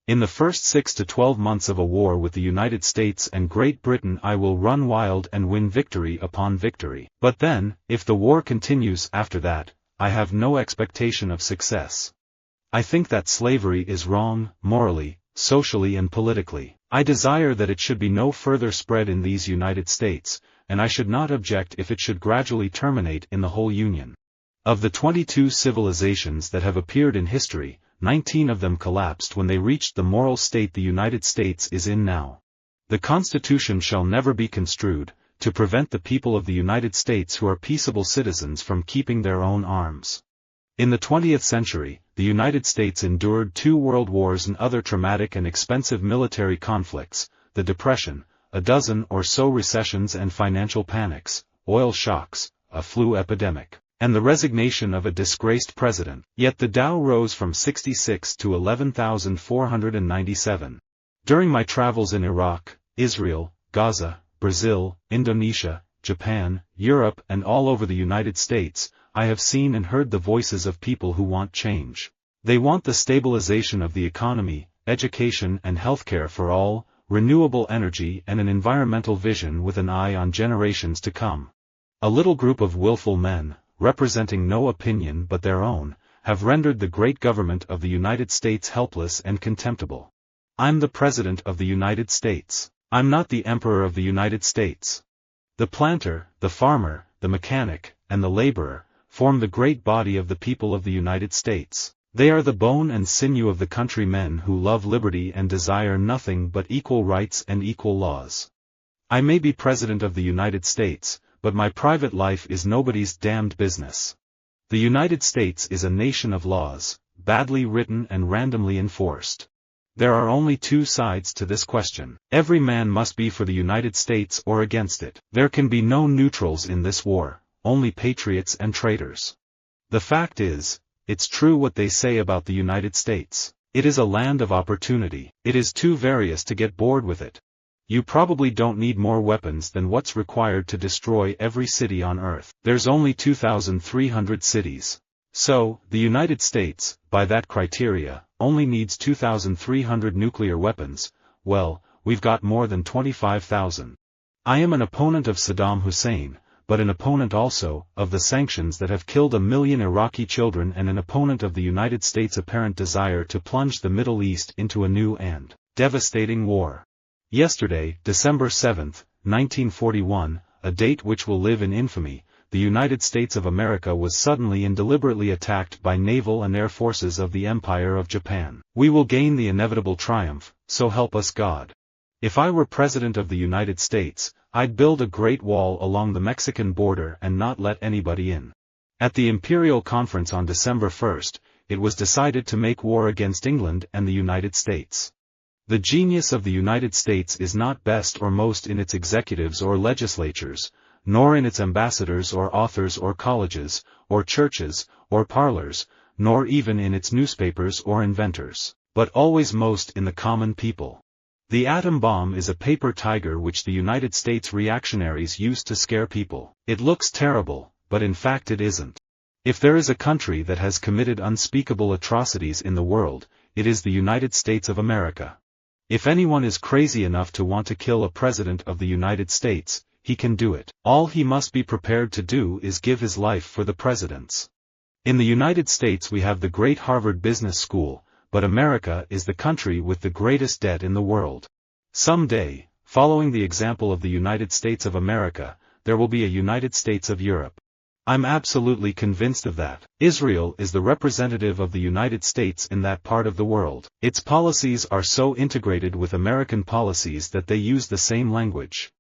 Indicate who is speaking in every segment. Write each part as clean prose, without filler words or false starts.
Speaker 1: In the first 6 to 12 months of a war with the United States and Great Britain I will run wild and win victory upon victory. But then, if the war continues after that, I have no expectation of success. I think that slavery is wrong, morally, socially and politically. I desire that it should be no further spread in these United States, and I should not object if it should gradually terminate in the whole Union. Of the 22 civilizations that have appeared in history, 19 of them collapsed when they reached the moral state the United States is in now. The Constitution shall never be construed, to prevent the people of the United States who are peaceable citizens from keeping their own arms. In the 20th century, the United States endured 2 world wars and other traumatic and expensive military conflicts, the Depression, a dozen or so recessions and financial panics, oil shocks, a flu epidemic, and the resignation of a disgraced president. Yet the Dow rose from 66 to 11,497. During my travels in Iraq, Israel, Gaza, Brazil, Indonesia, Japan, Europe and all over the United States, I have seen and heard the voices of people who want change. They want the stabilization of the economy, education and healthcare for all, renewable energy and an environmental vision with an eye on generations to come. A little group of willful men, representing no opinion but their own, have rendered the great government of the United States helpless and contemptible. I'm the President of the United States. I'm not the Emperor of the United States. The planter, the farmer, the mechanic, and the laborer, form the great body of the people of the United States. They are the bone and sinew of the countrymen who love liberty and desire nothing but equal rights and equal laws. I may be President of the United States, but my private life is nobody's damned business. The United States is a nation of laws, badly written and randomly enforced. There are only 2 sides to this question. Every man must be for the United States or against it. There can be no neutrals in this war, only patriots and traitors. The fact is, it's true what they say about the United States. It is a land of opportunity. It is too various to get bored with it. You probably don't need more weapons than what's required to destroy every city on Earth. There's only 2,300 cities. So, the United States, by that criteria, only needs 2,300 nuclear weapons. Well, we've got more than 25,000. I am an opponent of Saddam Hussein, but an opponent also of the sanctions that have killed 1 million Iraqi children and an opponent of the United States' apparent desire to plunge the Middle East into a new and devastating war. Yesterday, December 7, 1941, a date which will live in infamy, the United States of America was suddenly and deliberately attacked by naval and air forces of the Empire of Japan. We will gain the inevitable triumph, so help us God. If I were President of the United States, I'd build a great wall along the Mexican border and not let anybody in. At the Imperial Conference on December 1, it was decided to make war against England and the United States. The genius of the United States is not best or most in its executives or legislatures, nor in its ambassadors or authors or colleges, or churches, or parlors, nor even in its newspapers or inventors, but always most in the common people. The atom bomb is a paper tiger which the United States reactionaries used to scare people. It looks terrible, but in fact it isn't. If there is a country that has committed unspeakable atrocities in the world, it is the United States of America. If anyone is crazy enough to want to kill a president of the United States, he can do it. All he must be prepared to do is give his life for the presidents. In the United States we have the great Harvard Business School, but America is the country with the greatest debt in the world. Someday, following the example of the United States of America, there will be a United States of Europe. I'm absolutely convinced of that. Israel is the representative of the United States in that part of the world. Its policies are so integrated with American policies that they use the same language.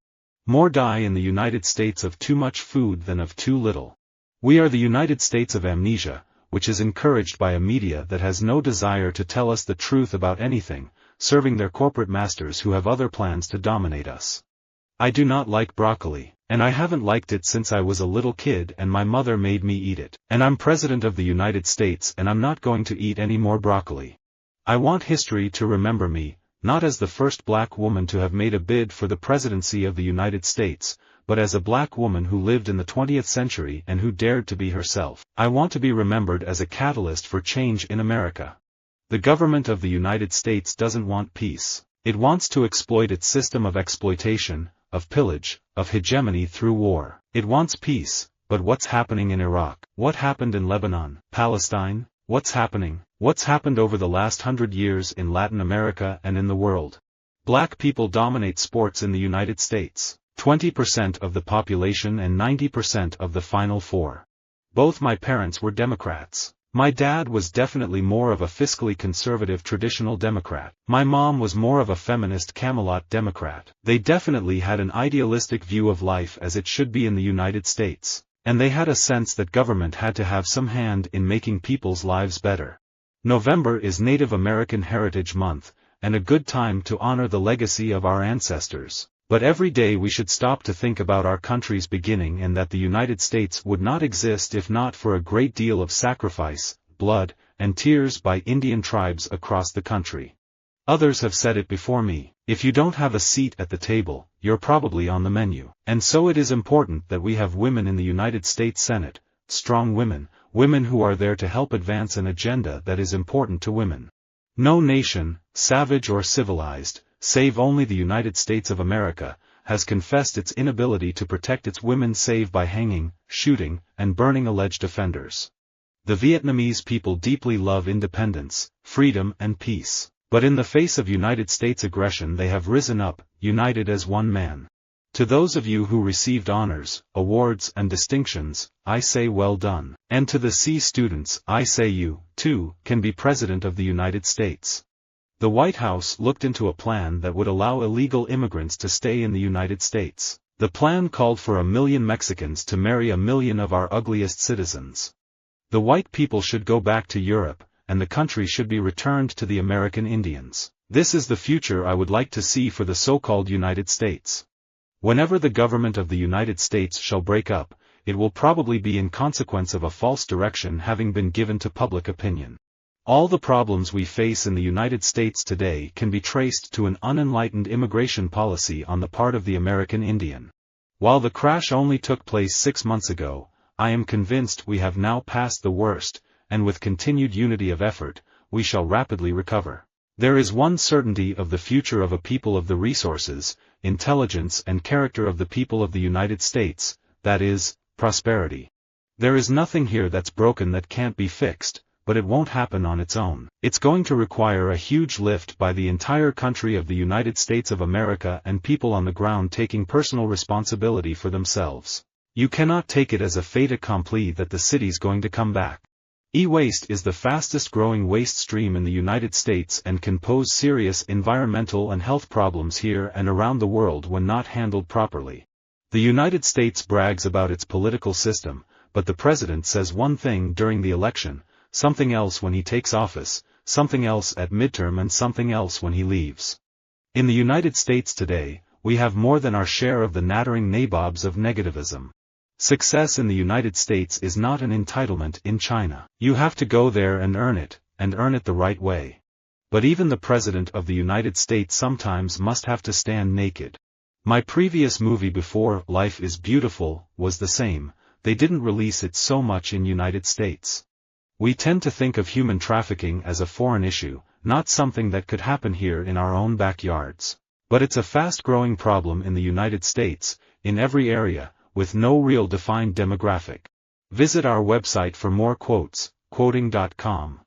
Speaker 1: More die in the United States of too much food than of too little. We are the United States of amnesia, which is encouraged by a media that has no desire to tell us the truth about anything, serving their corporate masters who have other plans to dominate us. I do not like broccoli, and I haven't liked it since I was a little kid and my mother made me eat it. And I'm President of the United States and I'm not going to eat any more broccoli. I want history to remember me, not as the first black woman to have made a bid for the presidency of the United States, but as a black woman who lived in the 20th century and who dared to be herself. I want to be remembered as a catalyst for change in America. The government of the United States doesn't want peace. It wants to exploit its system of exploitation, of pillage, of hegemony through war. It wants peace, but what's happening in Iraq? What happened in Lebanon? Palestine? What's happening? What's happened over the last 100 years in Latin America and in the world? Black people dominate sports in the United States. 20% of the population and 90% of the Final Four. Both my parents were Democrats. My dad was definitely more of a fiscally conservative traditional Democrat. My mom was more of a feminist Camelot Democrat. They definitely had an idealistic view of life as it should be in the United States, and they had a sense that government had to have some hand in making people's lives better. November is Native American Heritage Month, and a good time to honor the legacy of our ancestors. But every day we should stop to think about our country's beginning and that the United States would not exist if not for a great deal of sacrifice, blood, and tears by Indian tribes across the country. Others have said it before me, if you don't have a seat at the table, you're probably on the menu. And so it is important that we have women in the United States Senate, strong women, women who are there to help advance an agenda that is important to women. No nation, savage or civilized, save only the United States of America, has confessed its inability to protect its women save by hanging, shooting, and burning alleged offenders. The Vietnamese people deeply love independence, freedom and peace, but in the face of United States aggression they have risen up, united as one man. To those of you who received honors, awards and distinctions, I say well done. And to the C students, I say you, too, can be President of the United States. The White House looked into a plan that would allow illegal immigrants to stay in the United States. The plan called for 1 million Mexicans to marry 1 million of our ugliest citizens. The white people should go back to Europe, and the country should be returned to the American Indians. This is the future I would like to see for the so-called United States. Whenever the government of the United States shall break up, it will probably be in consequence of a false direction having been given to public opinion. All the problems we face in the United States today can be traced to an unenlightened immigration policy on the part of the American Indian. While the crash only took place 6 months ago, I am convinced we have now passed the worst, and with continued unity of effort, we shall rapidly recover. There is one certainty of the future of a people of the resources, intelligence and character of the people of the United States, that is, prosperity. There is nothing here that's broken that can't be fixed, but it won't happen on its own. It's going to require a huge lift by the entire country of the United States of America and people on the ground taking personal responsibility for themselves. You cannot take it as a fait accompli that the city's going to come back. E-waste is the fastest growing waste stream in the United States and can pose serious environmental and health problems here and around the world when not handled properly. The United States brags about its political system, but the president says one thing during the election, something else when he takes office, something else at midterm and something else when he leaves. In the United States today, we have more than our share of the nattering nabobs of negativism. Success in the United States is not an entitlement in China. You have to go there and earn it the right way. But even the President of the United States sometimes must have to stand naked. My previous movie before Life is Beautiful was the same, they didn't release it so much in United States. We tend to think of human trafficking as a foreign issue, not something that could happen here in our own backyards. But it's a fast-growing problem in the United States, in every area, with no real defined demographic. Visit our website for more quotes, quoting.com.